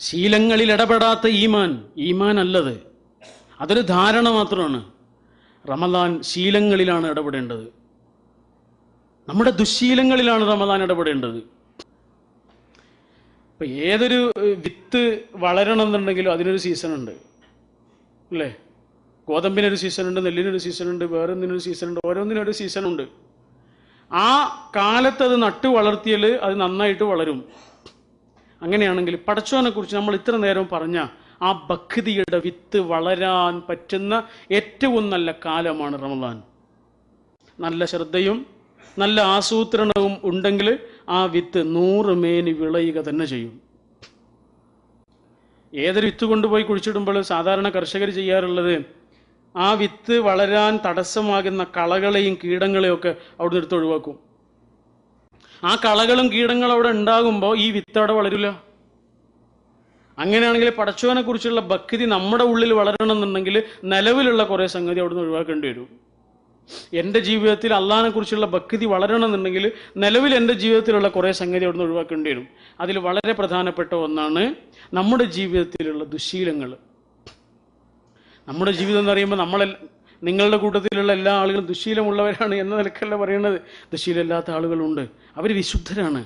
ശീലങ്ങളിൽ ഇടപെടാത്ത ഈമാൻ അല്ലത്, അതൊരു ധാരണ മാത്രമാണ്. റമദാൻ ശീലങ്ങളിലാണ് ഇടപെടേണ്ടത്, നമ്മുടെ ദുശ്ശീലങ്ങളിലാണ് റമദാൻ ഇടപെടേണ്ടത്. ഇപ്പം ഏതൊരു വിത്ത് വളരണം എന്നുണ്ടെങ്കിലും അതിനൊരു സീസണുണ്ട് അല്ലേ? ഗോതമ്പിനൊരു സീസണുണ്ട്, നെല്ലിനൊരു സീസണുണ്ട്, വേറൊന്നിനൊരു സീസണുണ്ട്, ഓരോന്നിനൊരു സീസണുണ്ട്. ആ കാലത്ത് അത് നട്ടു വളർത്തിയാൽ അത് നന്നായിട്ട് വളരും. അങ്ങനെയാണെങ്കിൽ പടച്ചോനെ കുറിച്ച് നമ്മൾ ഇത്ര നേരം പറഞ്ഞ ആ ഭക്തിയുടെ വിത്ത് വളരാൻ പറ്റുന്ന ഏറ്റവും നല്ല കാലമാണ് റമദാൻ. നല്ല ശ്രദ്ധയും നല്ല ആസൂത്രണവും ഉണ്ടെങ്കിൽ ആ വിത്ത് 100 മേനി വിളയുക തന്നെ ചെയ്യും. ഏതൊരു വിത്ത് കൊണ്ടുപോയി കുഴിച്ചിടുമ്പോൾ സാധാരണ കർഷകർ ചെയ്യാറുള്ളത്, ആ വിത്ത് വളരാൻ തടസ്സമാകുന്ന കളകളെയും കീടങ്ങളെയും ഒക്കെ അവിടെ എടുത്ത് ഒഴിവാക്കും. ആ കളകളും കീടങ്ങളും അവിടെ ഉണ്ടാകുമ്പോൾ ഈ വിത്ത് അവിടെ വളരില്ല. അങ്ങനെയാണെങ്കിൽ പടച്ചവനെ കുറിച്ചുള്ള ഭക്തി നമ്മുടെ ഉള്ളിൽ വളരണമെന്നുണ്ടെങ്കിൽ നിലവിലുള്ള കുറേ സംഗതി അവിടുന്ന് ഒഴിവാക്കേണ്ടി വരും. എൻ്റെ ജീവിതത്തിൽ അള്ളാഹിനെ കുറിച്ചുള്ള ഭക്തി വളരണമെന്നുണ്ടെങ്കിൽ നിലവിൽ എൻ്റെ ജീവിതത്തിലുള്ള കുറേ സംഗതി അവിടുന്ന് ഒഴിവാക്കേണ്ടി വരും. അതിൽ വളരെ പ്രധാനപ്പെട്ട ഒന്നാണ് നമ്മുടെ ജീവിതത്തിലുള്ള ദുശ്ശീലങ്ങൾ. നമ്മുടെ ജീവിതം എന്ന് പറയുമ്പോൾ നിങ്ങളുടെ കൂട്ടത്തിലുള്ള എല്ലാ ആളുകളും ദുശ്ശീലമുള്ളവരാണ് എന്ന നിലക്കല്ല പറയുന്നത്. ദുശ്ശീലമില്ലാത്ത ആളുകളുണ്ട്, അവർ വിശുദ്ധരാണ്.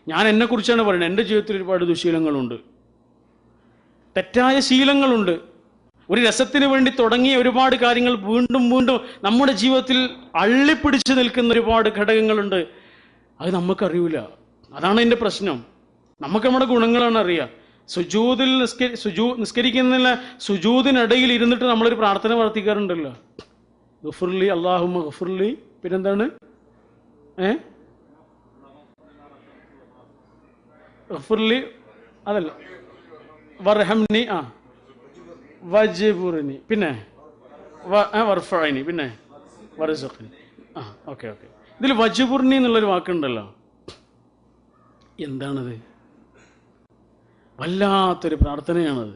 ഞാൻ എന്നെക്കുറിച്ചാണ് പറയുന്നത്. എൻ്റെ ജീവിതത്തിൽ ഒരുപാട് ദുശ്ശീലങ്ങളുണ്ട്, തെറ്റായ ശീലങ്ങളുണ്ട്. ഒരു രസത്തിന് വേണ്ടി തുടങ്ങിയ ഒരുപാട് കാര്യങ്ങൾ വീണ്ടും വീണ്ടും നമ്മുടെ ജീവിതത്തിൽ അള്ളിപ്പിടിച്ച് നിൽക്കുന്ന ഒരുപാട് ഘടകങ്ങളുണ്ട്. അത് നമുക്കറിയില്ല. അതാണ് എൻ്റെ പ്രശ്നം. നമുക്ക് നമ്മുടെ ഗുണങ്ങളാണ് അറിയുക. നിസ്കരിക്കുന്ന സുജൂദിനിടയിൽ ഇരുന്നിട്ട് നമ്മളൊരു പ്രാർത്ഥന പ്രാർത്ഥിക്കാറുണ്ടല്ലോ, ഗഫുർലി അല്ലാഹുമ്മ ഗഫുർലി, പിന്നെന്താണ് ഗഫുർലി, അതല്ല വർഹംനി, വജ്ബുർനി, പിന്നെ വർഫഅനി, പിന്നെ വർസുഖ്നി. ഓക്കെ. ഇതിൽ വജ്ബുർനി എന്നുള്ളൊരു വാക്കുണ്ടല്ലോ, എന്താണത്? വല്ലാത്തൊരു പ്രാർത്ഥനയാണത്.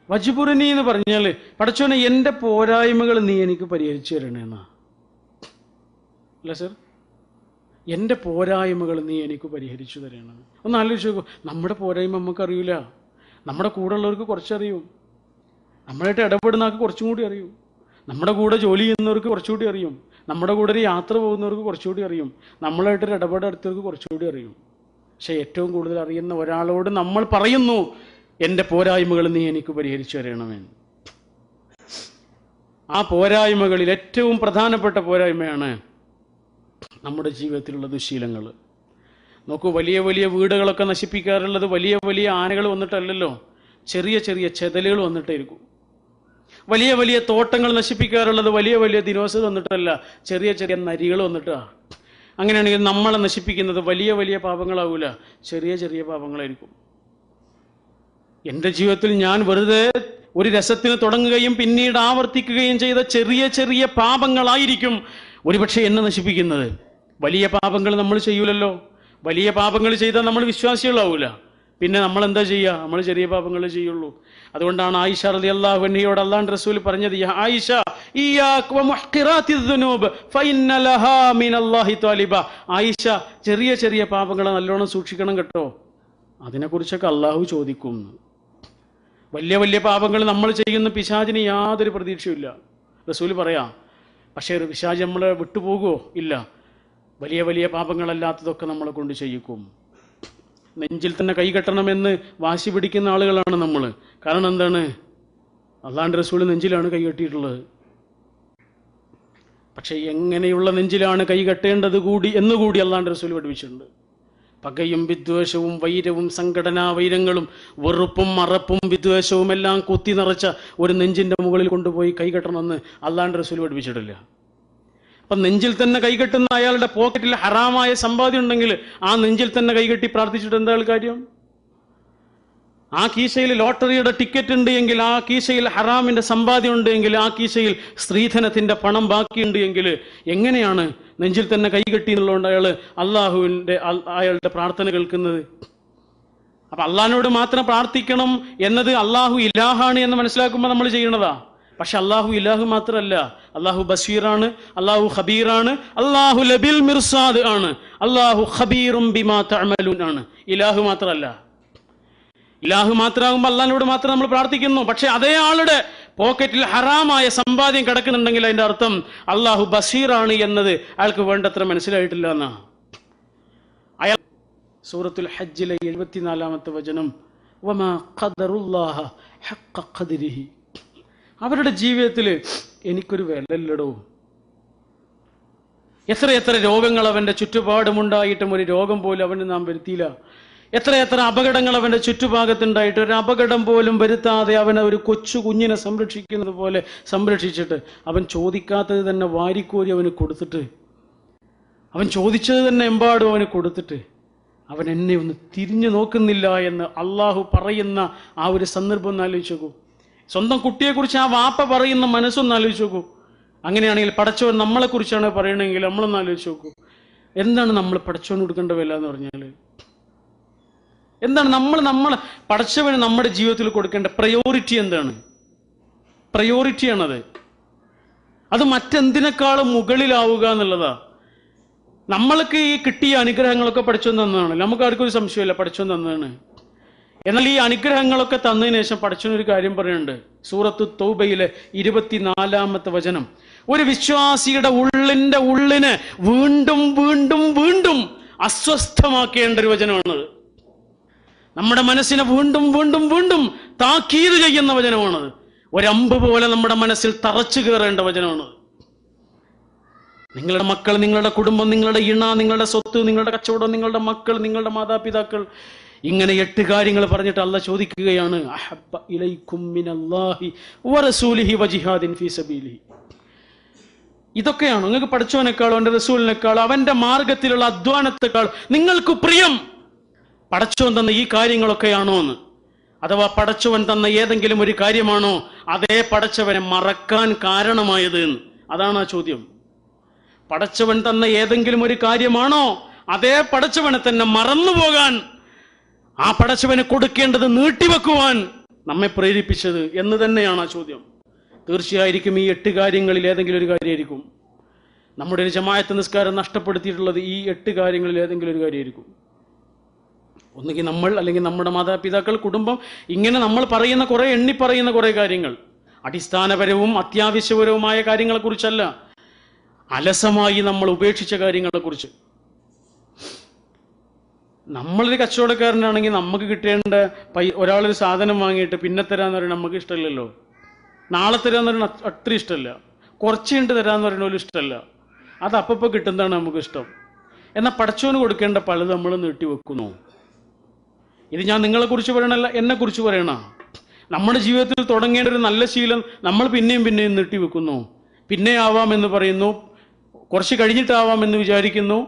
വജ്ബുർനി എന്ന് പറഞ്ഞാൽ പടച്ചോനെ എൻ്റെ പോരായ്മകൾ നീ എനിക്ക് പരിഹരിച്ചു തരണേന്നാ അല്ല സർ? എൻ്റെ പോരായ്മകൾ നീ എനിക്ക് പരിഹരിച്ചു തരണം. ഒന്ന് ആലോചിച്ച് നോക്കൂ. നമ്മുടെ പോരായ്മ നമുക്കറിയില്ല, നമ്മുടെ കൂടെ ഉള്ളവർക്ക് കുറച്ചറിയും, നമ്മളായിട്ട് ഇടപെടുന്ന ആൾക്ക് കുറച്ചും കൂടി അറിയും, നമ്മുടെ കൂടെ ജോലി ചെയ്യുന്നവർക്ക് കുറച്ചുകൂടി അറിയും, നമ്മുടെ കൂടെ ഒരു യാത്ര പോകുന്നവർക്ക് കുറച്ചുകൂടി അറിയും, നമ്മളായിട്ടൊരു ഇടപെടെടുത്തവർക്ക് കുറച്ചുകൂടി അറിയും. പക്ഷെ ഏറ്റവും കൂടുതൽ അറിയുന്ന ഒരാളോട് നമ്മൾ പറയുന്നു, എൻ്റെ പോരായ്മകൾ നീ എനിക്ക് പരിഹരിച്ചു തരണമെന്ന്. ആ പോരായ്മകളിൽ ഏറ്റവും പ്രധാനപ്പെട്ട പോരായ്മയാണ് നമ്മുടെ ജീവിതത്തിലുള്ള ദുശ്ശീലങ്ങൾ. നോക്കൂ, വലിയ വലിയ വീടുകളൊക്കെ നശിപ്പിക്കാറുള്ളത് വലിയ വലിയ ആനകൾ വന്നിട്ടല്ലല്ലോ, ചെറിയ ചെറിയ ചെതലുകൾ വന്നിട്ടായിരിക്കും. വലിയ വലിയ തോട്ടങ്ങൾ നശിപ്പിക്കാറുള്ളത് വലിയ വലിയ ദിനോസർ വന്നിട്ടല്ല, ചെറിയ ചെറിയ നരികൾ വന്നിട്ടാ. അങ്ങനെയാണെങ്കിൽ നമ്മളെ നശിപ്പിക്കുന്നത് വലിയ വലിയ പാപങ്ങളാവൂല, ചെറിയ ചെറിയ പാപങ്ങളായിരിക്കും. എൻ്റെ ജീവിതത്തിൽ ഞാൻ വെറുതെ ഒരു രസത്തിന് തുടങ്ങുകയും പിന്നീട് ആവർത്തിക്കുകയും ചെയ്ത ചെറിയ ചെറിയ പാപങ്ങളായിരിക്കും ഒരുപക്ഷെ എന്നെ നശിപ്പിക്കുന്നത്. വലിയ പാപങ്ങൾ നമ്മൾ ചെയ്യൂലല്ലോ. വലിയ പാപങ്ങൾ ചെയ്താൽ നമ്മൾ വിശ്വാസികളാവൂല. പിന്നെ നമ്മൾ എന്താ ചെയ്യുക? നമ്മൾ ചെറിയ പാപങ്ങൾ ചെയ്യുള്ളൂ. അതുകൊണ്ടാണ് ആയിഷ റളിയല്ലാഹു അൻഹയോട് അല്ലാഹുവിന്റെ റസൂൽ പറഞ്ഞത്, യാ ആയിഷ ഇയ്യാക വമുഹ്ഖിറാത്തിദ് ദുനൂബ് ഫഇന്ന ലഹാ മിനല്ലാഹി ത്വാലിബ. ആയിഷ, ചെറിയ ചെറിയ പാപങ്ങളെ നല്ലോണം സൂക്ഷിക്കണം കേട്ടോ, അതിനെക്കുറിച്ചൊക്കെ അള്ളാഹു ചോദിക്കും. വലിയ വലിയ പാപങ്ങൾ നമ്മൾ ചെയ്യുന്ന പിശാചിന് യാതൊരു പ്രതീക്ഷയില്ല, റസൂൽ പറയാം. പക്ഷേ ഒരു പിശാച് നമ്മളെ വിട്ടുപോകുമോ? ഇല്ല. വലിയ വലിയ പാപങ്ങളല്ലാത്തതൊക്കെ നമ്മളെ കൊണ്ട് ചെയ്യിക്കും. നെഞ്ചിൽ തന്നെ കൈകെട്ടണമെന്ന് വാശി പിടിക്കുന്ന ആളുകളാണ് നമ്മൾ. കാരണം എന്താണ്? അല്ലാഹുവിന്റെ റസൂൽ നെഞ്ചിലാണ് കൈകെട്ടിയിട്ടുള്ളത്. പക്ഷെ എങ്ങനെയുള്ള നെഞ്ചിലാണ് കൈകെട്ടേണ്ടത് എന്നുകൂടി അല്ലാഹുവിന്റെ റസൂൽ പഠിപ്പിച്ചിട്ടുണ്ട്. പകയും വിദ്വേഷവും വൈരവും സംഘടനാ വൈരങ്ങളും വെറുപ്പും മറപ്പും വിദ്വേഷവും എല്ലാം കുത്തി നിറച്ച ഒരു നെഞ്ചിൻ്റെ മുകളിൽ കൊണ്ടുപോയി കൈകെട്ടണമെന്ന് അല്ലാഹുവിന്റെ റസൂൽ പഠിപ്പിച്ചിട്ടില്ല. അപ്പം നെഞ്ചിൽ തന്നെ കൈകെട്ടുന്ന അയാളുടെ പോക്കറ്റിൽ ഹറാമായ സമ്പാദ്യം ഉണ്ടെങ്കിൽ ആ നെഞ്ചിൽ തന്നെ കൈകെട്ടി പ്രാർത്ഥിച്ചിട്ട് എന്താ കാര്യം? ആ കീശയിൽ ലോട്ടറിയുടെ ടിക്കറ്റ് ഉണ്ട് എങ്കിൽ, ആ കീശയിൽ ഹറാമിന്റെ സമ്പാദ്യം ഉണ്ട് എങ്കിൽ, ആ കീശയിൽ സ്ത്രീധനത്തിന്റെ പണം ബാക്കിയുണ്ട് എങ്കിൽ എങ്ങനെയാണ് നെഞ്ചിൽ തന്നെ കൈകെട്ടി എന്നുള്ളതുകൊണ്ട് അയാളുടെ പ്രാർത്ഥന കേൾക്കുന്നത്? അപ്പൊ അള്ളാഹിനോട് മാത്രം പ്രാർത്ഥിക്കണം എന്നത് അള്ളാഹു ഇലാഹാണ് എന്ന് മനസ്സിലാക്കുമ്പോൾ നമ്മൾ ചെയ്യണതാ. പക്ഷെ അള്ളാഹു ഇലാഹു മാത്രമല്ല, അള്ളാഹു ബസീറാണ്, അള്ളാഹു ഖബീറാണ്, അള്ളാഹു ലബിൽ മിർസാദ് ആണ്, അള്ളാഹു ഖബീറും ബിമാ തഅമലൂൻ ആണ്. ഇലാഹു മാത്രമല്ല. ഇലാഹു മാത്രമാകുമ്പോൾ അള്ളാഹിനോട് മാത്രം നമ്മൾ പ്രാർത്ഥിക്കുന്നു. പക്ഷെ അതേ ആളുടെ പോക്കറ്റിൽ ഹറാമായ സമ്പാദ്യം കിടക്കുന്നുണ്ടെങ്കിൽ അതിന്റെ അർത്ഥം അള്ളാഹു ബസീറാണ് എന്നത് അയാൾക്ക് വേണ്ടത്ര മനസ്സിലായിട്ടില്ല എന്നാ. അയാൾ സൂറത്തുൽ ഹജ്ജിലെ 74-ാമത്തെ വചനം, വമാ ഖദറുല്ലാഹ ഹഖ്ഖ ഖദ്രിഹി, അവരുടെ ജീവിതത്തിൽ എനിക്കൊരു വിലയില്ലടോ. എത്ര രോഗങ്ങൾ അവന്റെ ചുറ്റുപാടുമുണ്ടായിട്ടും ഒരു രോഗം പോലും അവന് നാം വരുത്തിയില്ല. എത്ര അപകടങ്ങൾ അവന്റെ ചുറ്റുഭാഗത്തുണ്ടായിട്ട് ഒരു അപകടം പോലും വരുത്താതെ അവനെ ഒരു കൊച്ചു കുഞ്ഞിനെ സംരക്ഷിക്കുന്നത് പോലെ സംരക്ഷിച്ചിട്ട് അവൻ ചോദിക്കാത്തത് തന്നെ വാരിക്കോരി അവന് കൊടുത്തിട്ട്, അവൻ ചോദിച്ചത് തന്നെ എമ്പാടും അവന് കൊടുത്തിട്ട് അവൻ എന്നെ ഒന്ന് തിരിഞ്ഞു നോക്കുന്നില്ല എന്ന് അള്ളാഹു പറയുന്ന ആ ഒരു സന്ദർഭം ഒന്ന് ആലോചിച്ച് നോക്കൂ. സ്വന്തം കുട്ടിയെക്കുറിച്ച് ആ വാപ്പ പറയുന്ന മനസ്സൊന്ന് ആലോചിച്ച് നോക്കൂ. അങ്ങനെയാണെങ്കിൽ പടച്ചവൻ നമ്മളെക്കുറിച്ചാണ് പറയണമെങ്കിൽ നമ്മളൊന്ന് ആലോചിച്ച് നോക്കൂ. എന്താണ് നമ്മൾ പടച്ചവന് കൊടുക്കേണ്ട വില എന്ന് പറഞ്ഞാൽ? എന്താണ് നമ്മൾ പടച്ചവന് നമ്മുടെ ജീവിതത്തിൽ കൊടുക്കേണ്ട പ്രയോറിറ്റി? എന്താണ് പ്രയോറിറ്റിയാണത്? അത് മറ്റെന്തിനേക്കാളും മുകളിലാവുക എന്നുള്ളതാ. നമ്മൾക്ക് ഈ കിട്ടിയ അനുഗ്രഹങ്ങളൊക്കെ പടച്ചവൻ തന്നതാണ്. നമുക്ക് ആർക്കും ഒരു സംശയമില്ല, പടച്ചവൻ തന്നതാണ്. എന്നാൽ ഈ അനുഗ്രഹങ്ങളൊക്കെ തന്നതിന് ശേഷം പടച്ചവൻ ഒരു കാര്യം പറയുന്നുണ്ട്. സൂറത്തു തൗബയിലെ 24-ാമത്തെ വചനം, ഒരു വിശ്വാസിയുടെ ഉള്ളിനെ വീണ്ടും വീണ്ടും വീണ്ടും അസ്വസ്ഥമാക്കേണ്ട ഒരു വചനമാണത്. നമ്മുടെ മനസ്സിനെ വീണ്ടും വീണ്ടും വീണ്ടും താക്കീത് ചെയ്യുന്ന വചനമാണത്. ഒരമ്പ് പോലെ നമ്മുടെ മനസ്സിൽ തറച്ചു കയറേണ്ട വചനമാണത്. നിങ്ങളുടെ മക്കൾ, നിങ്ങളുടെ കുടുംബം, നിങ്ങളുടെ ഇണ, നിങ്ങളുടെ സ്വത്ത്, നിങ്ങളുടെ കച്ചവടം, നിങ്ങളുടെ മക്കൾ, നിങ്ങളുടെ മാതാപിതാക്കൾ, ഇങ്ങനെ 8 കാര്യങ്ങൾ പറഞ്ഞിട്ട് അള്ളാഹ് ചോദിക്കുകയാണ്, അഹബ്ബ ഇലൈക്കും മിനല്ലാഹി വറസൂലിഹി വജിഹാദിൻ ഫീ സബീലിഹി. ഇതൊക്കെയാണ് നിങ്ങൾക്ക് പടച്ചവനേക്കാൾ, അവന്റെ റസൂലിനേക്കാൾ, അവന്റെ മാർഗത്തിലുള്ള അധ്വാനത്തെക്കാൾ നിങ്ങൾക്ക് പ്രിയം പടച്ചവൻ തന്ന ഈ കാര്യങ്ങളൊക്കെയാണോ എന്ന്? അഥവാ പടച്ചവൻ തന്ന ഏതെങ്കിലും ഒരു കാര്യമാണോ അതേ പടച്ചവനെ മറക്കാൻ കാരണമായത് എന്ന്? അതാണ് ആ ചോദ്യം. പടച്ചവൻ തന്ന ഏതെങ്കിലും ഒരു കാര്യമാണോ അതേ പടച്ചവനെ തന്നെ മറന്നുപോകാൻ, ആ പടച്ചവന് കൊടുക്കേണ്ടത് നീട്ടിവെക്കുവാൻ നമ്മെ പ്രേരിപ്പിച്ചത് എന്ന് തന്നെയാണ് ആ ചോദ്യം. തീർച്ചയായിരിക്കും ഈ 8 കാര്യങ്ങളിൽ ഏതെങ്കിലും ഒരു കാര്യമായിരിക്കും. നമ്മുടെ ഒരു ജമാഅത്ത് നിസ്കാരം നഷ്ടപ്പെടുത്തിയിട്ടുള്ളത് ഈ 8 കാര്യങ്ങളിൽ ഏതെങ്കിലും ഒരു കാര്യമായിരിക്കും. ഒന്നുകിൽ നമ്മൾ, അല്ലെങ്കിൽ നമ്മുടെ മാതാപിതാക്കൾ, കുടുംബം, ഇങ്ങനെ നമ്മൾ പറയുന്ന കുറെ പറയുന്ന കുറെ കാര്യങ്ങൾ അടിസ്ഥാനപരവും അത്യാവശ്യപരവുമായ കാര്യങ്ങളെക്കുറിച്ചല്ല, അലസമായി നമ്മൾ ഉപേക്ഷിച്ച കാര്യങ്ങളെക്കുറിച്ച്. നമ്മളൊരു കച്ചവടക്കാരനാണെങ്കിൽ നമുക്ക് കിട്ടേണ്ട ഒരാളൊരു സാധനം വാങ്ങിയിട്ട് പിന്നെ തരാന്ന് പറയുന്നത് നമുക്ക് ഇഷ്ടമില്ലല്ലോ. നാളെ തരാന്ന് പറയുന്നത് അത്ര ഇഷ്ടമല്ല. കുറച്ച് കണ്ട് തരാന്ന് പറയുന്ന പോലും ഇഷ്ടമല്ല. അത് അപ്പോൾ കിട്ടുന്നതാണ് നമുക്ക് ഇഷ്ടം. എന്നാൽ പടച്ചവന് കൊടുക്കേണ്ട പലത് നമ്മൾ നീട്ടിവെക്കുന്നു. ഇത് ഞാൻ നിങ്ങളെക്കുറിച്ച് പറയണല്ല, എന്നെക്കുറിച്ച് പറയണ. നമ്മുടെ ജീവിതത്തിൽ തുടങ്ങേണ്ട ഒരു നല്ല ശീലം നമ്മൾ പിന്നെയും നീട്ടിവെക്കുന്നു. പിന്നെ ആവാമെന്ന് പറയുന്നു, കുറച്ച് കഴിഞ്ഞിട്ടാവാമെന്ന് വിചാരിക്കുന്നു.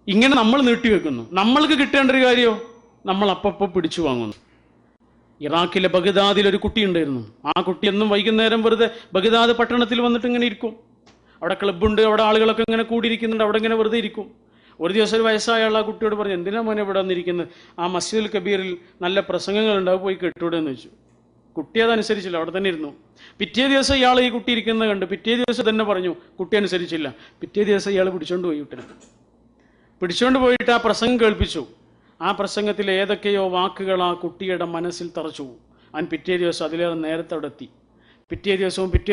ഇങ്ങനെ നമ്മൾ നീട്ടിവെക്കുന്നു. നമ്മൾക്ക് കിട്ടേണ്ട ഒരു കാര്യമോ നമ്മൾ അപ്പോൾ പിടിച്ചു വാങ്ങുന്നു. ഇറാഖിലെ ബഗ്ദാദിൽ ഒരു കുട്ടി ഉണ്ടായിരുന്നു. ആ കുട്ടി എന്നും വൈകുന്നേരം വെറുതെ ബഗ്ദാദ് പട്ടണത്തിൽ വന്നിട്ട് ഇങ്ങനെ ഇരിക്കും. അവിടെ ക്ലബ്ബുണ്ട്, അവിടെ ആളുകളൊക്കെ ഇങ്ങനെ കൂടിയിരിക്കുന്നുണ്ട്, അവിടെ ഇങ്ങനെ വെറുതെ ഇരിക്കും. ഒരു ദിവസം ഒരു വയസ്സായ ആൾ ആ കുട്ടിയോട് പറഞ്ഞു, എന്തിനാ മോനെ ഇവിടെ വന്നിരിക്കുന്നത്? ആ മസ്ജിദുൽ കബീറിൽ നല്ല പ്രസംഗങ്ങളുണ്ടാവും, പോയി കേട്ടൂടെ എന്ന് വെച്ചു. കുട്ടി അതനുസരിച്ചില്ല, അവിടെ തന്നെ ഇരുന്നു. പിറ്റേ ദിവസം ഇയാൾ ഈ കുട്ടി ഇരിക്കുന്നത് കണ്ട് പിറ്റേ ദിവസം തന്നെ പറഞ്ഞു, കുട്ടി അനുസരിച്ചില്ല. പിറ്റേ ദിവസം ഇയാൾ പിടിച്ചോണ്ട് പോയി കുട്ടിനെ. പിടിച്ചോണ്ട് പോയിട്ട് ആ പ്രസംഗം കേൾപ്പിച്ചു. ആ പ്രസംഗത്തിൽ ഏതൊക്കെയോ വാക്കുകൾ ആ കുട്ടിയുടെ മനസ്സിൽ തറച്ചു. അവൻ പിറ്റേ ദിവസം അതിലേറെ നേരത്തെ അവിടെ എത്തി. പിറ്റേ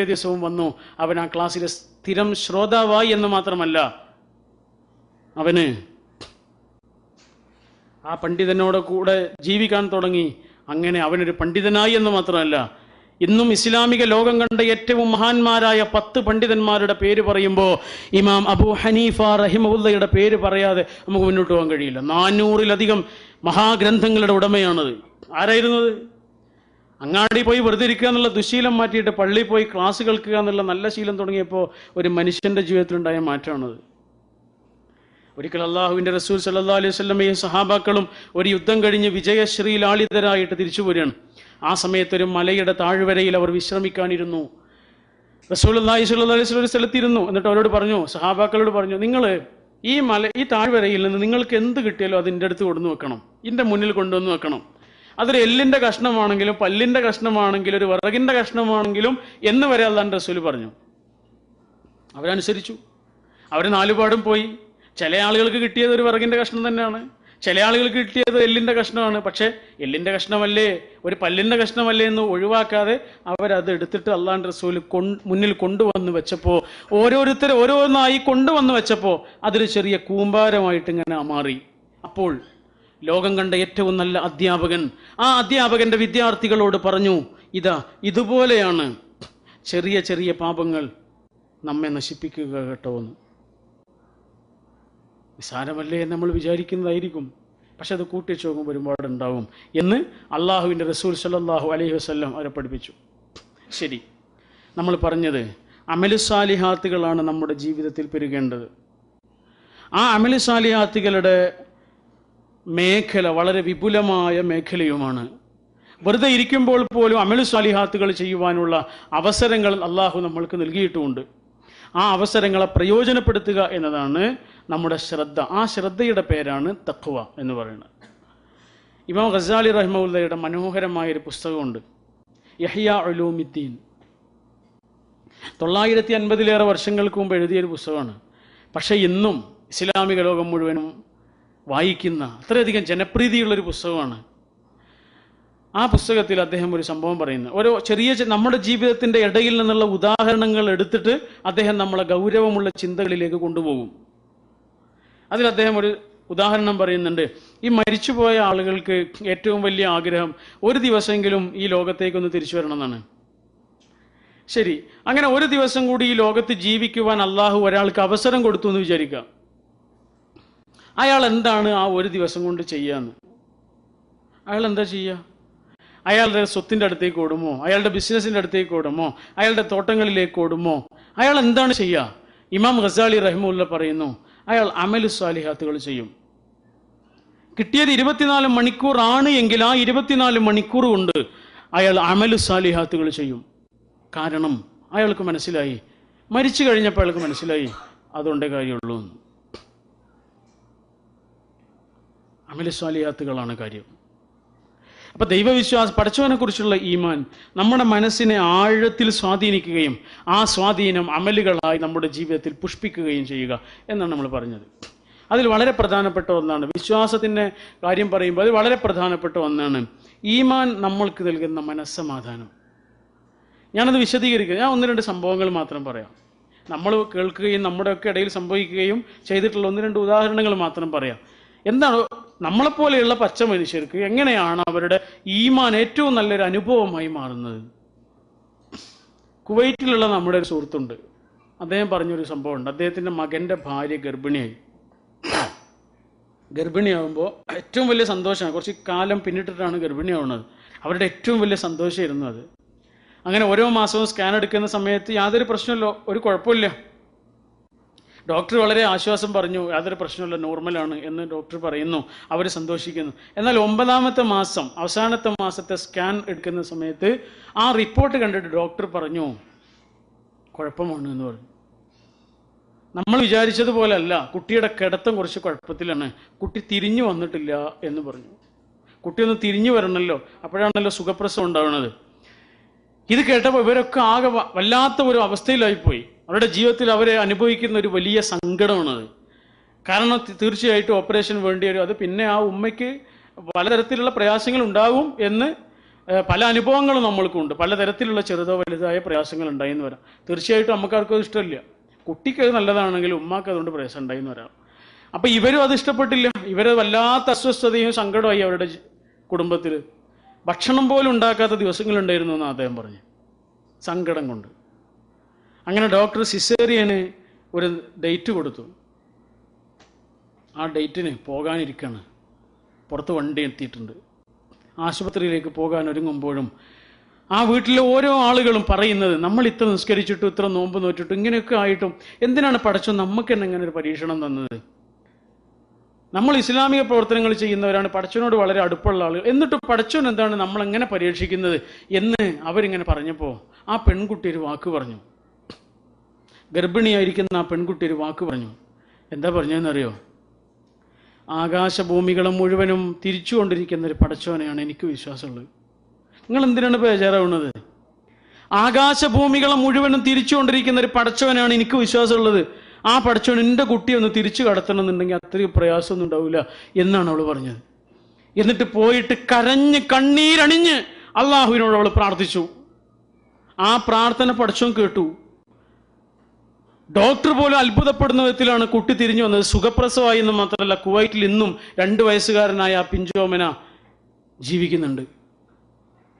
ദിവസവും വന്നു. അവൻ ആ ക്ലാസ്സിലെ സ്ഥിരം ശ്രോതാവായി എന്ന് മാത്രമല്ല, അവന് ആ പണ്ഡിതനോട് കൂടെ ജീവിക്കാൻ തുടങ്ങി. അങ്ങനെ അവനൊരു പണ്ഡിതനായി എന്ന് മാത്രമല്ല, ഇന്നും ഇസ്ലാമിക ലോകം കണ്ട ഏറ്റവും മഹാന്മാരായ 10 പണ്ഡിതന്മാരുടെ പേര് പറയുമ്പോൾ ഇമാം അബൂ ഹനീഫ റഹിമഹുല്ലയുടെ പേര് പറയാതെ നമുക്ക് മുന്നോട്ട് പോകാൻ കഴിയില്ല. 400-ലധികം മഹാഗ്രന്ഥങ്ങളുടെ ഉടമയാണത്. ആരായിരുന്നത്? അങ്ങാടി പോയി വെറുതെ ഇരിക്കുക എന്നുള്ള ദുശീലം മാറ്റിയിട്ട് പള്ളിയിൽ പോയി ക്ലാസ് കേൾക്കുക എന്നുള്ള നല്ല ശീലം തുടങ്ങിയപ്പോൾ ഒരു മനുഷ്യന്റെ ജീവിതത്തിലുണ്ടായ മാറ്റമാണത്. ഒരിക്കൽ അള്ളാഹുവിന്റെ റസൂൽ സല്ലല്ലാഹു അലൈഹി വസല്ലമയും സഹാബാക്കളും ഒരു യുദ്ധം കഴിഞ്ഞ് വിജയശ്രീലാളിതരായിട്ട് തിരിച്ചു പോരുകയാണ്. ആ സമയത്ത് ഒരു മലയുടെ താഴ്വരയിൽ അവർ വിശ്രമിക്കാനിരുന്നു. റസൂലുള്ളാഹി സ്വല്ലല്ലാഹു അലൈഹി വസല്ലം ഒരു സ്ഥലത്തിരുന്നു. എന്നിട്ട് അവരോട് പറഞ്ഞു, സഹാബാക്കളോട് പറഞ്ഞു, നിങ്ങൾ ഈ താഴ്വരയിൽ നിന്ന് നിങ്ങൾക്ക് എന്ത് കിട്ടിയാലും അതിൻ്റെ അടുത്ത് കൊണ്ടുവന്ന് വെക്കണം, ഇതിൻ്റെ മുന്നിൽ കൊണ്ടുവന്ന് വെക്കണം. അതൊരു എല്ലിൻ്റെ കഷ്ണമാണെങ്കിലും പല്ലിൻ്റെ കഷ്ണമാണെങ്കിലും ഒരു വിറകിൻ്റെ കഷ്ണമാണെങ്കിലും എന്ന് വരെ അള്ളാഹുവിൻ്റെ റസൂൽ പറഞ്ഞു. അവരനുസരിച്ചു. അവർ നാലുപാടും പോയി. ചില ആളുകൾക്ക് കിട്ടിയത് ഒരു വിറകിൻ്റെ കഷ്ണം തന്നെയാണ്, ചില ആളുകൾക്ക് കിട്ടിയത് എല്ലിൻ്റെ കഷ്ണമാണ്. പക്ഷേ എല്ലിൻ്റെ കഷ്ണമല്ലേ, ഒരു പല്ലിൻ്റെ കഷ്ണമല്ലേ എന്ന് ഒഴിവാക്കാതെ അവരത് എടുത്തിട്ട് അള്ളാഹുവിൻ്റെ റസൂൽ മുന്നിൽ കൊണ്ടുവന്ന് വെച്ചപ്പോൾ, ഓരോന്നായി കൊണ്ടുവന്ന് വെച്ചപ്പോൾ അതൊരു ചെറിയ കൂമ്പാരമായിട്ട് ഇങ്ങനെ മാറി. അപ്പോൾ ലോകം കണ്ട ഏറ്റവും നല്ല അധ്യാപകൻ ആ അധ്യാപകന്റെ വിദ്യാർത്ഥികളോട് പറഞ്ഞു, ഇതുപോലെയാണ് ചെറിയ ചെറിയ പാപങ്ങൾ നമ്മെ നശിപ്പിക്കുക കേട്ടോ എന്ന്. നിസാരമല്ലേ എന്ന് നമ്മൾ വിചാരിക്കുന്നതായിരിക്കും, പക്ഷെ അത് കൂട്ടിച്ചു നോക്കുമ്പോൾ ഒരുപാടുണ്ടാവും എന്ന് അള്ളാഹുവിൻ്റെ റസൂൽ സല്ലല്ലാഹു അലൈഹി വസല്ലം അവരെ പഠിപ്പിച്ചു. ശരി, നമ്മൾ പറഞ്ഞത് അമലു സാലിഹാത്തുകളാണ് നമ്മുടെ ജീവിതത്തിൽ പെരുകേണ്ടത്. ആ അമലു സാലിഹാത്തുകളുടെ മേഖല വളരെ വിപുലമായ മേഖലയുമാണ്. വെറുതെ ഇരിക്കുമ്പോൾ പോലും അമലു സാലിഹാത്തുകൾ ചെയ്യുവാനുള്ള അവസരങ്ങൾ അള്ളാഹു നമ്മൾക്ക് നൽകിയിട്ടുമുണ്ട്. ആ അവസരങ്ങളെ പ്രയോജനപ്പെടുത്തുക എന്നതാണ് നമ്മുടെ ശ്രദ്ധ. ആ ശ്രദ്ധയുടെ പേരാണ് തഖ്വ എന്ന് പറയുന്നത്. ഇമാം ഗസാലി റഹ്മത്തുള്ളാഹിയുടെ മനോഹരമായൊരു പുസ്തകമുണ്ട്, ഇഹ്യാ ഉലൂമിദ്ദീൻ. 950 വർഷങ്ങൾക്ക് മുമ്പ് എഴുതിയൊരു പുസ്തകമാണ്. പക്ഷേ ഇന്നും ഇസ്ലാമിക ലോകം മുഴുവനും വായിക്കുന്ന അത്രയധികം ജനപ്രീതിയുള്ളൊരു പുസ്തകമാണ്. ആ പുസ്തകത്തിൽ അദ്ദേഹം ഒരു സംഭവം പറയുന്നു. ഓരോ ചെറിയ നമ്മുടെ ജീവിതത്തിൻ്റെ ഇടയിൽ നിന്നുള്ള ഉദാഹരണങ്ങൾ എടുത്തിട്ട് അദ്ദേഹം നമ്മളെ ഗൗരവമുള്ള ചിന്തകളിലേക്ക് കൊണ്ടുപോകും. അതിൽ അദ്ദേഹം ഒരു ഉദാഹരണം പറയുന്നുണ്ട്. ഈ മരിച്ചുപോയ ആളുകൾക്ക് ഏറ്റവും വലിയ ആഗ്രഹം ഒരു ദിവസമെങ്കിലും ഈ ലോകത്തേക്കൊന്ന് തിരിച്ചു വരണം എന്നാണ്. ശരി, അങ്ങനെ ഒരു ദിവസം കൂടി ഈ ലോകത്ത് ജീവിക്കുവാൻ അള്ളാഹു ഒരാൾക്ക് അവസരം കൊടുത്തു എന്ന് വിചാരിക്കുക. അയാൾ എന്താണ് ആ ഒരു ദിവസം കൊണ്ട് ചെയ്യാന്ന്? അയാൾ എന്താ ചെയ്യുക? അയാളുടെ സ്വത്തിൻ്റെ അടുത്തേക്ക് ഓടുമോ? അയാളുടെ ബിസിനസ്സിൻ്റെ അടുത്തേക്ക് ഓടുമോ? അയാളുടെ തോട്ടങ്ങളിലേക്ക് ഓടുമോ? അയാൾ എന്താണ് ചെയ്യുക? ഇമാം ഗസാലി റഹിമഹുല്ലാഹ് പറയുന്നു, അയാൾ അമലു സാലിഹാത്തുകൾ ചെയ്യും. കിട്ടിയത് 24 മണിക്കൂർ ആണ് എങ്കിൽ ആ 24 മണിക്കൂർ കൊണ്ട് അയാൾ അമലു സാലിഹാത്തുകൾ ചെയ്യും. കാരണം അയാൾക്ക് മനസ്സിലായി, മരിച്ചു കഴിഞ്ഞപ്പോൾ അയാൾക്ക് മനസ്സിലായി അതുകൊണ്ടേ കാര്യമുള്ളൂ. അമലു സാലിഹാത്തുകളാണ് കാര്യം. അപ്പം ദൈവവിശ്വാസം, പടച്ചവനെ കുറിച്ചുള്ള ഈമാൻ നമ്മുടെ മനസ്സിനെ ആഴത്തിൽ സ്വാധീനിക്കുകയും ആ സ്വാധീനം അമലുകളായി നമ്മുടെ ജീവിതത്തിൽ പുഷ്പിക്കുകയും ചെയ്യുക എന്നാണ് നമ്മൾ പറഞ്ഞത്. അതിൽ വളരെ പ്രധാനപ്പെട്ട ഒന്നാണ് വിശ്വാസത്തിൻ്റെ കാര്യം പറയുമ്പോൾ അത് വളരെ പ്രധാനപ്പെട്ട ഒന്നാണ് ഈമാൻ നമ്മൾക്ക് നൽകുന്ന മനസ്സമാധാനം. ഞാനത് വിശദീകരിക്കുക. ഞാൻ 1-2 സംഭവങ്ങൾ മാത്രം പറയാം. നമ്മൾ കേൾക്കുകയും നമ്മുടെയൊക്കെ ഇടയിൽ സംഭവിക്കുകയും ചെയ്തിട്ടുള്ള 1-2 ഉദാഹരണങ്ങൾ മാത്രം പറയാം. എന്താണ് നമ്മളെപ്പോലെയുള്ള പച്ച മനുഷ്യർക്ക് എങ്ങനെയാണ് അവരുടെ ഈമാൻ ഏറ്റവും നല്ലൊരു അനുഭവമായി മാറുന്നത്? കുവൈറ്റിലുള്ള നമ്മുടെ ഒരു സുഹൃത്തുണ്ട്. അദ്ദേഹം പറഞ്ഞൊരു സംഭവമുണ്ട്. അദ്ദേഹത്തിൻ്റെ മകൻ്റെ ഭാര്യ ഗർഭിണിയാവുമ്പോൾ ഏറ്റവും വലിയ സന്തോഷമാണ്. കുറച്ച് കാലം പിന്നിട്ടിട്ടാണ് ഗർഭിണിയാവുന്നത്. അവരുടെ ഏറ്റവും വലിയ സന്തോഷമായിരുന്നു അത്. അങ്ങനെ ഓരോ മാസവും സ്കാൻ എടുക്കുന്ന സമയത്ത് യാതൊരു പ്രശ്നമില്ല, ഒരു കുഴപ്പമില്ല. ഡോക്ടർ വളരെ ആശ്വാസം പറഞ്ഞു, യാതൊരു പ്രശ്നമില്ല, നോർമലാണ് എന്ന് ഡോക്ടർ പറയുന്നു. അവർ സന്തോഷിക്കുന്നു. എന്നാൽ 9ാമത്തെ മാസം, അവസാനത്തെ മാസത്തെ സ്കാൻ എടുക്കുന്ന സമയത്ത് ആ റിപ്പോർട്ട് കണ്ടിട്ട് ഡോക്ടർ പറഞ്ഞു കുഴപ്പമാണ് എന്ന് പറഞ്ഞു. നമ്മൾ വിചാരിച്ചതുപോലെ അല്ല, കുട്ടിയുടെ കിടത്തം കുറച്ച് കുഴപ്പത്തിലാണ്, കുട്ടി തിരിഞ്ഞു വന്നിട്ടില്ല എന്ന് പറഞ്ഞു. കുട്ടി ഒന്ന് തിരിഞ്ഞു വരണമല്ലോ, അപ്പോഴാണല്ലോ സുഖപ്രസവം ഉണ്ടാവുന്നത്. ഇത് കേട്ടപ്പോൾ ഇവരൊക്കെ ആകെ വല്ലാത്ത ഒരു അവസ്ഥയിലായിപ്പോയി. അവരുടെ ജീവിതത്തിൽ അവരെ അനുഭവിക്കുന്ന ഒരു വലിയ സങ്കടമാണത്. കാരണം തീർച്ചയായിട്ടും ഓപ്പറേഷൻ വേണ്ടി വരും. അത് പിന്നെ ആ ഉമ്മയ്ക്ക് പലതരത്തിലുള്ള പ്രയാസങ്ങൾ ഉണ്ടാകും എന്ന് പല അനുഭവങ്ങളും നമ്മൾക്കുണ്ട്. പലതരത്തിലുള്ള ചെറുതോ വലുതായ പ്രയാസങ്ങൾ ഉണ്ടായിന്ന് വരാം. തീർച്ചയായിട്ടും നമുക്കാർക്കും ഇഷ്ടമില്ല. കുട്ടിക്ക് അത് നല്ലതാണെങ്കിലും ഉമ്മാക്ക് അതുകൊണ്ട് പ്രയാസം ഉണ്ടായിന്ന് വരാം. അപ്പം ഇവരും അത് ഇഷ്ടപ്പെട്ടില്ല. ഇവരെ വല്ലാത്ത അസ്വസ്ഥതയും സങ്കടമായി അവരുടെ കുടുംബത്തിൽ. ഭക്ഷണം പോലും ഉണ്ടാക്കാത്ത ദിവസങ്ങളുണ്ടായിരുന്നു എന്ന് അദ്ദേഹം പറഞ്ഞു, സങ്കടം കൊണ്ട്. അങ്ങനെ ഡോക്ടർ സിസേറിയന് ഒരു ഡേറ്റ് കൊടുത്തു. ആ ഡേറ്റിന് പോകാനിരിക്കുകയാണ്. പുറത്ത് വണ്ടി എത്തിയിട്ടുണ്ട്. ആശുപത്രിയിലേക്ക് പോകാൻ ഒരുങ്ങുമ്പോഴും ആ വീട്ടിലെ ഓരോ ആളുകളും പറയുന്നത്, നമ്മൾ ഇത്ര നിസ്കരിച്ചിട്ടും ഇത്ര നോമ്പ് നോറ്റിട്ടും ഇങ്ങനെയൊക്കെ ആയിട്ടും എന്തിനാണ് പടച്ചോൻ നമുക്ക് തന്നെ ഇങ്ങനെ ഒരു പരീക്ഷണം തന്നത്? നമ്മൾ ഇസ്ലാമിക പ്രവർത്തനങ്ങൾ ചെയ്യുന്നവരാണ്, പടച്ചോനോട് വളരെ അടുപ്പുള്ള ആളുകൾ, എന്നിട്ട് പടച്ചോൻ എന്താണ് നമ്മളെങ്ങനെ പരീക്ഷിക്കുന്നത് എന്ന് അവരിങ്ങനെ പറഞ്ഞപ്പോൾ ആ പെൺകുട്ടി ഒരു വാക്ക് പറഞ്ഞു. ഗർഭിണിയായിരിക്കുന്ന ആ പെൺകുട്ടി ഒരു വാക്ക് പറഞ്ഞു. എന്താ പറഞ്ഞതെന്നറിയോ? ആകാശഭൂമികളെ മുഴുവനും തിരിച്ചുകൊണ്ടിരിക്കുന്ന ഒരു പടച്ചോനെയാണ് എനിക്ക് വിശ്വാസമുള്ളത്. നിങ്ങൾ എന്തിനാണ് ബേജാറാവുന്നത്? ആകാശഭൂമികളെ മുഴുവനും തിരിച്ചുകൊണ്ടിരിക്കുന്ന ഒരു പടച്ചവനാണ് എനിക്ക് വിശ്വാസമുള്ളത്. ആ പടച്ചവൻ എൻ്റെ കുട്ടിയെ ഒന്ന് തിരിച്ചു കടത്തണം എന്നുണ്ടെങ്കിൽ അത്രയും പ്രയാസമൊന്നും ഉണ്ടാവില്ല എന്നാണ് അവൾ പറഞ്ഞത്. എന്നിട്ട് പോയിട്ട് കരഞ്ഞ് കണ്ണീരണിഞ്ഞ് അള്ളാഹുവിനോട് അവൾ പ്രാർത്ഥിച്ചു. ആ പ്രാർത്ഥന പടച്ചവൻ കേട്ടു. ഡോക്ടർ പോലും അത്ഭുതപ്പെടുന്ന വിധത്തിലാണ് കുട്ടി തിരിഞ്ഞു വന്നത്. സുഖപ്രസവമായി എന്ന് മാത്രമല്ല, കുവൈറ്റിൽ ഇന്നും 2 വയസ്സുകാരനായ ആ പിഞ്ചോമന ജീവിക്കുന്നുണ്ട്.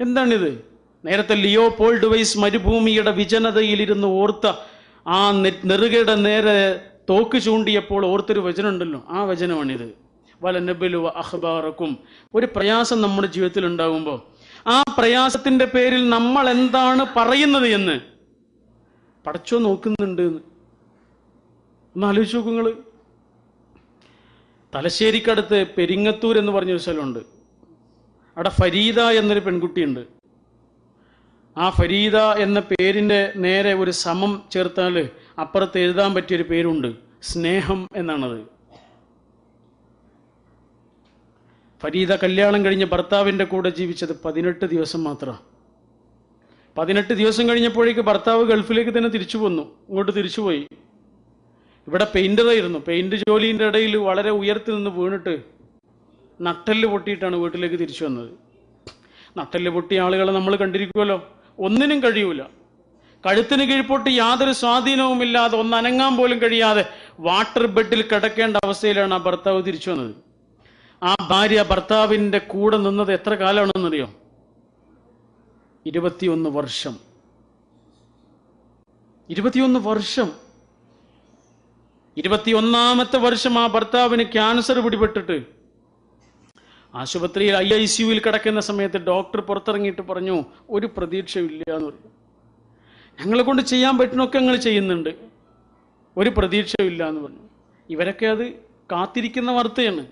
എന്താണിത്? നേരത്തെ ലിയോപോൾഡ് വൈസ് മരുഭൂമിയുടെ വിജനതയിലിരുന്ന് ഓർത്ത ആ നെറുകയുടെ നേരെ തോക്ക് ചൂണ്ടിയപ്പോൾ ഓർത്തൊരു വചനമുണ്ടല്ലോ, ആ വചനമാണിത്. വലനബലു അഖ്ബാറക്കും. ഒരു പ്രയാസം നമ്മുടെ ജീവിതത്തിൽ ഉണ്ടാകുമ്പോൾ ആ പ്രയാസത്തിന്റെ പേരിൽ നമ്മൾ എന്താണ് പറയുന്നത് എന്ന് പടച്ചോ നോക്കുന്നുണ്ട്. ഒന്ന് ആലോചിച്ച് നോക്കൂ നിങ്ങൾ. തലശ്ശേരിക്കടുത്ത് പെരിങ്ങത്തൂർ എന്ന് പറഞ്ഞൊരു സ്ഥലമുണ്ട്. അവിടെ ഫരീദ എന്നൊരു പെൺകുട്ടിയുണ്ട്. ആ ഫരീദ എന്ന പേരിൻ്റെ നേരെ ഒരു സമം ചേർത്താൽ അപ്പുറത്ത് എഴുതാൻ പറ്റിയൊരു പേരുണ്ട്, സ്നേഹം എന്നാണത്. ഫരീദ കല്യാണം കഴിഞ്ഞ് ഭർത്താവിൻ്റെ കൂടെ ജീവിച്ചത് 18 ദിവസം മാത്രം. 18 ദിവസം കഴിഞ്ഞപ്പോഴേക്ക് ഭർത്താവ് ഗൾഫിലേക്ക് തന്നെ തിരിച്ചു പോന്നു. ഇങ്ങോട്ട് തിരിച്ചുപോയി. ഇവിടെ പെയിൻ്ററായിരുന്നു. പെയിൻറ് ജോലിൻ്റെ ഇടയിൽ വളരെ ഉയർത്തി നിന്ന് വീണിട്ട് നട്ടെല്ല് പൊട്ടിയിട്ടാണ് വീട്ടിലേക്ക് തിരിച്ചു വന്നത്. നട്ടെല്ല് പൊട്ടിയ ആളുകളെ നമ്മൾ കണ്ടിരിക്കുമല്ലോ, ഒന്നിനും കഴിയൂല. കഴുത്തിന് കീഴ്പോട്ട് യാതൊരു സ്വാധീനവുമില്ലാതെ, ഒന്ന് അനങ്ങാൻ പോലും കഴിയാതെ വാട്ടർ ബെഡിൽ കിടക്കേണ്ട അവസ്ഥയിലാണ് ആ ഭർത്താവ് തിരിച്ചു വന്നത്. ആ ഭാര്യ ഭർത്താവിൻ്റെ കൂടെ നിന്നത് എത്ര കാലമാണെന്നറിയോ? 21 വർഷം. 21 വർഷം. 21ാമത്തെ വർഷം ആ ഭർത്താവിന് ക്യാൻസർ പിടിപെട്ടിട്ട് ആശുപത്രിയിൽ ICUവിൽ കിടക്കുന്ന സമയത്ത് ഡോക്ടർ പുറത്തിറങ്ങിയിട്ട് പറഞ്ഞു, ഒരു പ്രതീക്ഷയില്ല എന്ന് പറഞ്ഞു. ഞങ്ങളെ കൊണ്ട് ചെയ്യാൻ പറ്റുന്നൊക്കെ ഞങ്ങൾ ചെയ്യുന്നുണ്ട്, ഒരു പ്രതീക്ഷയില്ല എന്ന് പറഞ്ഞു. ഇവരൊക്കെ അത് കാത്തിരിക്കുന്ന വാർത്തയാണ്,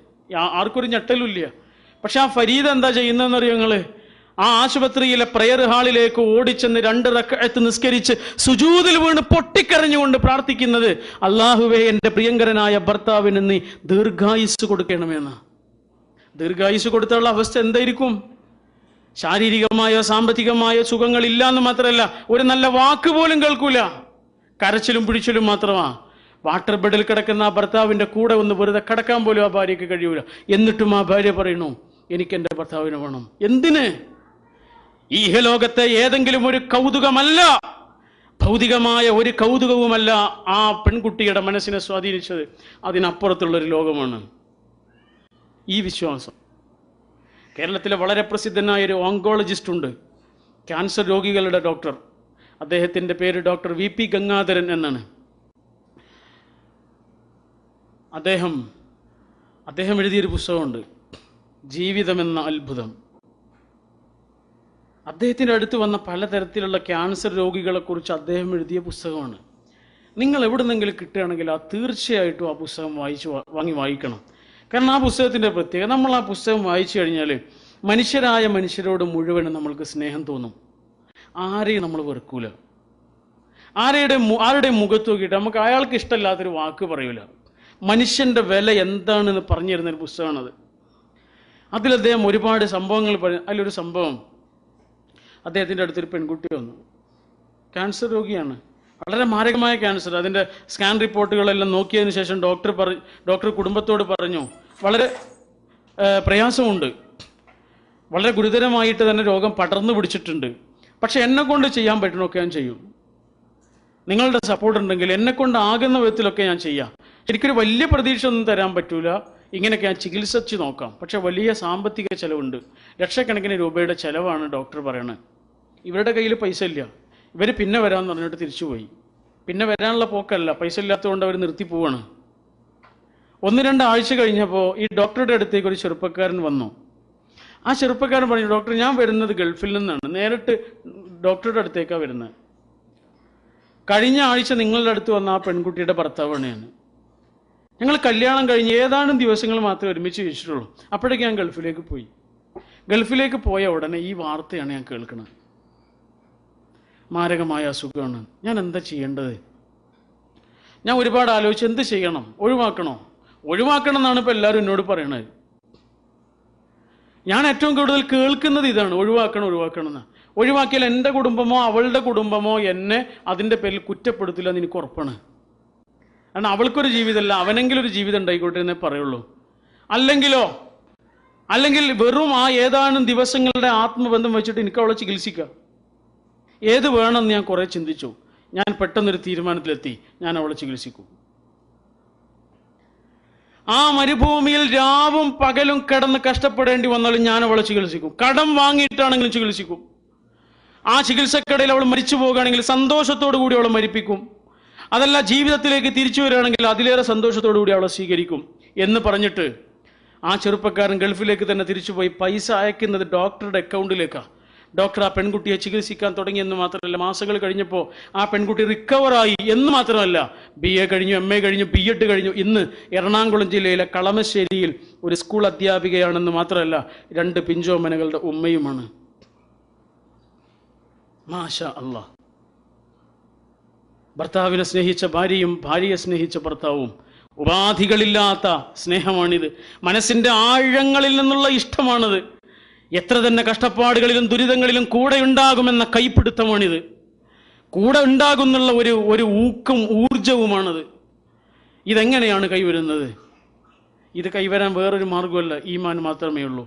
ആർക്കൊരു ഞെട്ടലുമില്ല. പക്ഷെ ആ ഫരീദ എന്താ ചെയ്യുന്നതെന്നറിയോ നിങ്ങൾ? ആ ആശുപത്രിയിലെ പ്രയർ ഹാളിലേക്ക് ഓടിച്ചെന്ന് 2 റക്അത്ത് നിസ്കരിച്ച് സുജൂദിൽ വീണ് പൊട്ടിക്കരഞ്ഞുകൊണ്ട് പ്രാർത്ഥിക്കുന്നത്, അല്ലാഹുവേ എൻ്റെ പ്രിയങ്കരനായ ഭർത്താവിന് നീ ദീർഘായുസ് കൊടുക്കണമെന്ന്. ദീർഘായുസ് കൊടുത്തുള്ള അവസ്ഥ എന്തായിരിക്കും? ശാരീരികമായോ സാമ്പത്തികമായോ സുഖങ്ങളില്ല എന്ന് മാത്രമല്ല, ഒരു നല്ല വാക്ക് പോലും കേൾക്കൂല, കരച്ചിലും പിടിച്ചിലും മാത്രമാ. വാട്ടർ ബെഡിൽ കിടക്കുന്ന ആ ഭർത്താവിൻ്റെ കൂടെ ഒന്ന് വെറുതെ കിടക്കാൻ പോലും ആ ഭാര്യയ്ക്ക് കഴിയൂല. എന്നിട്ടും ആ ഭാര്യ പറയുന്നു, എനിക്ക് എൻ്റെ ഭർത്താവിനെ വേണം. എന്തിന്? ഈ ലോകത്തെ ഏതെങ്കിലും ഒരു കൗതുകമല്ല, ഭൗതികമായ ഒരു കൗതുകവുമല്ല ആ പെൺകുട്ടിയുടെ മനസ്സിനെ സ്വാധീനിച്ചത്. അതിനപ്പുറത്തുള്ളൊരു ലോകമാണ് ഈ വിശ്വാസം. കേരളത്തിലെ വളരെ പ്രസിദ്ധനായ ഒരു ഓങ്കോളജിസ്റ്റ് ഉണ്ട്, ക്യാൻസർ രോഗികളുടെ ഡോക്ടർ. അദ്ദേഹത്തിൻ്റെ പേര് ഡോക്ടർ VP ഗംഗാധരൻ എന്നാണ്. അദ്ദേഹം എഴുതിയൊരു പുസ്തകമുണ്ട്, ജീവിതമെന്ന അത്ഭുതം. അദ്ദേഹത്തിൻ്റെ അടുത്ത് വന്ന പലതരത്തിലുള്ള ക്യാൻസർ രോഗികളെക്കുറിച്ച് അദ്ദേഹം എഴുതിയ പുസ്തകമാണ്. നിങ്ങൾ എവിടുന്നെങ്കിലും കിട്ടുകയാണെങ്കിൽ തീർച്ചയായിട്ടും ആ പുസ്തകം വാങ്ങി വായിക്കണം. കാരണം ആ പുസ്തകത്തിൻ്റെ പ്രത്യേകത, നമ്മൾ ആ പുസ്തകം വായിച്ചു കഴിഞ്ഞാൽ മനുഷ്യരായ മനുഷ്യരോട് മുഴുവനും നമ്മൾക്ക് സ്നേഹം തോന്നും. ആരെയും നമ്മൾ വെറുക്കൂല. ആരുടെയും മുഖത്ത് നോക്കിയിട്ട് നമുക്ക് അയാൾക്ക് ഇഷ്ടമില്ലാത്തൊരു വാക്ക് പറയൂല. മനുഷ്യൻ്റെ വില എന്താണെന്ന് പറഞ്ഞു തരുന്നൊരു പുസ്തകമാണത്. അതിൽ അദ്ദേഹം ഒരുപാട് സംഭവങ്ങൾ പറഞ്ഞു. അതിലൊരു സംഭവം, അദ്ദേഹത്തിൻ്റെ അടുത്തൊരു പെൺകുട്ടി വന്നു, ക്യാൻസർ രോഗിയാണ്, വളരെ മാരകമായ ക്യാൻസർ. അതിൻ്റെ സ്കാൻ റിപ്പോർട്ടുകളെല്ലാം നോക്കിയതിന് ശേഷം ഡോക്ടർ കുടുംബത്തോട് പറഞ്ഞു, വളരെ പ്രയാസമുണ്ട്, വളരെ ഗുരുതരമായിട്ട് തന്നെ രോഗം പടർന്നു പിടിച്ചിട്ടുണ്ട്, പക്ഷെ എന്നെ കൊണ്ട് ചെയ്യാൻ പറ്റുന്നൊക്കെ ഞാൻ ചെയ്യും. നിങ്ങളുടെ സപ്പോർട്ട് ഉണ്ടെങ്കിൽ എന്നെക്കൊണ്ട് ആകുന്ന വിധത്തിലൊക്കെ ഞാൻ ചെയ്യാം. എനിക്കൊരു വലിയ പ്രതീക്ഷ ഒന്നും തരാൻ പറ്റൂല, ഇങ്ങനെയൊക്കെ ഞാൻ ചികിത്സിച്ച് നോക്കാം, പക്ഷെ വലിയ സാമ്പത്തിക ചെലവുണ്ട്, ലക്ഷക്കണക്കിന് രൂപയുടെ ചെലവാണ് ഡോക്ടർ പറയണത്. ഇവരുടെ കയ്യിൽ പൈസ ഇല്ല, ഇവർ പിന്നെ വരാമെന്ന് പറഞ്ഞിട്ട് തിരിച്ചുപോയി. പിന്നെ വരാനുള്ള പോക്കല്ല, പൈസ ഇല്ലാത്തതുകൊണ്ട് അവർ നിർത്തി പോവാണ്. 1-2 ആഴ്ച കഴിഞ്ഞപ്പോൾ ഈ ഡോക്ടറുടെ അടുത്തേക്ക് ഒരു ചെറുപ്പക്കാരൻ വന്നു. ആ ചെറുപ്പക്കാരൻ പറഞ്ഞു, ഡോക്ടർ ഞാൻ വരുന്നത് ഗൾഫിൽ നിന്നാണ്, നേരിട്ട് ഡോക്ടറുടെ അടുത്തേക്കാണ് വരുന്നത്. കഴിഞ്ഞ ആഴ്ച നിങ്ങളുടെ അടുത്ത് വന്ന ആ പെൺകുട്ടിയുടെ ഭർത്താവാണ് ഞാൻ. ഞങ്ങൾ കല്യാണം കഴിഞ്ഞ് ഏതാനും ദിവസങ്ങൾ മാത്രമേ ഒരുമിച്ച് ജീവിച്ചിട്ടുള്ളൂ. അപ്പോഴേക്ക് ഞാൻ ഗൾഫിലേക്ക് പോയി. ഗൾഫിലേക്ക് പോയ ഉടനെ ഈ വാർത്തയാണ് ഞാൻ കേൾക്കുന്നത്. മാരകമായ അസുഖമാണ്, ഞാൻ എന്താ ചെയ്യേണ്ടത്? ഞാൻ ഒരുപാട് ആലോചിച്ച് എന്ത് ചെയ്യണം, ഒഴിവാക്കണോ? ഒഴിവാക്കണം എന്നാണ് ഇപ്പോൾ എല്ലാവരും എന്നോട് പറയണത്. ഞാൻ ഏറ്റവും കൂടുതൽ കേൾക്കുന്നത് ഇതാണ്, ഒഴിവാക്കണം എന്ന്. ഒഴിവാക്കിയാൽ എൻ്റെ കുടുംബമോ അവളുടെ കുടുംബമോ എന്നെ അതിൻ്റെ പേരിൽ കുറ്റപ്പെടുത്തില്ല എന്ന് എനിക്ക് ഉറപ്പാണ്. കാരണം അവൾക്കൊരു ജീവിതമല്ല, അവനെങ്കിലും ഒരു ജീവിതം ഉണ്ടായിക്കോട്ടെ എന്നേ പറയുള്ളൂ. അല്ലെങ്കിൽ വെറും ആ ഏതാനും ദിവസങ്ങളുടെ ആത്മബന്ധം വെച്ചിട്ട് എനിക്ക് അവളെ ചികിത്സിക്കാം. ഏത് വേണമെന്ന് ഞാൻ കുറേ ചിന്തിച്ചു. ഞാൻ പെട്ടെന്നൊരു തീരുമാനത്തിലെത്തി, ഞാൻ അവളെ ചികിത്സിക്കും. ആ മരുഭൂമിയിൽ രാവും പകലും കിടന്ന് കഷ്ടപ്പെടേണ്ടി വന്നാലും ഞാൻ അവളെ ചികിത്സിക്കും. കടം വാങ്ങിയിട്ടാണെങ്കിലും ചികിത്സിക്കും. ആ ചികിത്സക്കിടയിൽ അവൾ മരിച്ചു പോകുകയാണെങ്കിൽ സന്തോഷത്തോടു കൂടി അവളെ മരിപ്പിക്കും. അതല്ല, ജീവിതത്തിലേക്ക് തിരിച്ചു വരികയാണെങ്കിൽ അതിലേറെ സന്തോഷത്തോടു കൂടി അവളെ സ്വീകരിക്കും എന്ന് പറഞ്ഞിട്ട് ആ ചെറുപ്പക്കാരൻ ഗൾഫിലേക്ക് തന്നെ തിരിച്ചുപോയി. പൈസ അയക്കുന്നത് ഡോക്ടറുടെ അക്കൗണ്ടിലേക്കാണ്. ഡോക്ടർ ആ പെൺകുട്ടിയെ ചികിത്സിക്കാൻ തുടങ്ങിയെന്ന് മാത്രമല്ല, മാസങ്ങൾ കഴിഞ്ഞപ്പോൾ ആ പെൺകുട്ടി റിക്കവറായി എന്ന് മാത്രമല്ല, BA കഴിഞ്ഞു, MA കഴിഞ്ഞു, B.Ed കഴിഞ്ഞു. ഇന്ന് എറണാകുളം ജില്ലയിലെ കളമശ്ശേരിയിൽ ഒരു സ്കൂൾ അധ്യാപികയാണെന്ന് മാത്രമല്ല, 2 പിഞ്ചോമനകളുടെ ഉമ്മയുമാണ്. മാഷാ അല്ലാഹ്. ഭർത്താവിനെ സ്നേഹിച്ച ഭാര്യയും ഭാര്യയെ സ്നേഹിച്ച ഭർത്താവും. ഉപാധികളില്ലാത്ത സ്നേഹമാണിത്. മനസ്സിൻ്റെ ആഴങ്ങളിൽ നിന്നുള്ള ഇഷ്ടമാണിത്. എത്ര തന്നെ കഷ്ടപ്പാടുകളിലും ദുരിതങ്ങളിലും കൂടെ ഉണ്ടാകുമെന്ന കൈപ്പിടുത്തമാണിത്. കൂടെ ഉണ്ടാകുന്നുള്ള ഒരു ഊക്കും ഊർജവുമാണത്. ഇതെങ്ങനെയാണ് കൈവരുന്നത്? ഇത് കൈവരാൻ വേറൊരു മാർഗമല്ല, ഈമാൻ മാത്രമേ ഉള്ളൂ.